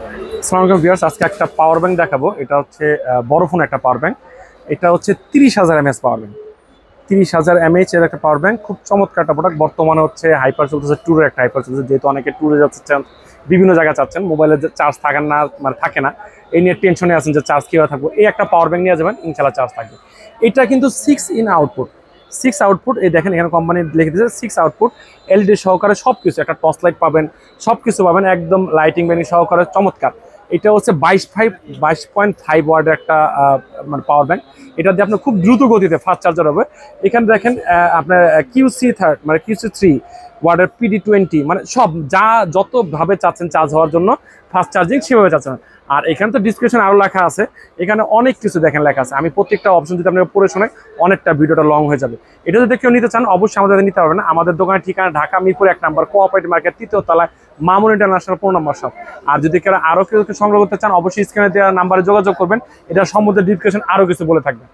আসসালামু আলাইকুম ভিউয়ার্স, আজকে একটা পাওয়ার ব্যাংক দেখাবো। এটা হচ্ছে বড় ফোন একটা পাওয়ার ব্যাংক। এটা হচ্ছে 30,000 mAh পাওয়ার ব্যাংক। 30,000 mAh এর একটা পাওয়ার ব্যাংক, খুব চমৎকার একটা প্রোডাক্ট। বর্তমানে হচ্ছে হাইপার চলতেছে, ট্যুরের একটা হাইপার চলতেছে, যেহেতু অনেকে ট্যুরে যাচ্ছেন, বিভিন্ন জায়গায় চাচ্ছেন, মোবাইলে চার্জ থাকেন না, মানে থাকে না, এই নিয়ে টেনশনে আছেন যে চার্জ কীভাবে থাকবো। এই একটা পাওয়ার ব্যাংক নিয়ে যাবেন, ইনশাল্লাহ চার্জ থাকবে। এটা কিন্তু 6 ইন আউটপুট, 6 আউটপুট। এই দেখেন এখানে কোম্পানি লিখে দিয়েছে 6 আউটপুট, এলইডি সহকারে সব কিছু, একটা টর্চ লাইট পাবেন, সব কিছু পাবেন, একদম লাইটিং ব্যানিং সহকারে চমৎকার। এটা হচ্ছে 22.5 ওয়াটের একটা মানে পাওয়ার ব্যাংক। এটা দিয়ে আপনার খুব দ্রুত গতিতে ফাস্ট চার্জার হবে। এখানে দেখেন আপনার QC3 মানে QC3 ওয়াটের PD20, মানে সব যা যতভাবে চাচ্ছেন চার্জ হওয়ার জন্য ফাস্ট চার্জিং সেভাবে চাচ্ছেন। আর এখানে তো ডিসক্রিপশন আরও লেখা আছে, এখানে অনেক কিছু দেখেন লেখা আছে। আমি প্রত্যেকটা অপশন যদি আপনাকে পড়ে শোনাই অনেকটা ভিডিওটা লং হয়ে যাবে। এটা যদি কেউ নিতে চান অবশ্যই আমাদের নিতে পারবেন। আমাদের দোকানের ঠিকানা ঢাকা মিরপুর 1 নম্বর কোঅপারেটিভ মার্কেট 3য় তলায়, মামুন ইন্টারন্যাশনাল 15 নম্বর শপ। আর যদি কেউ আরও কেউ সংগ্রহ করতে চান অবশ্যই স্ক্রিনে দেওয়া নাম্বারে যোগাযোগ করবেন। এটা সম্বন্ধে ডিসক্রিপশন আরও কিছু বলে থাকবে।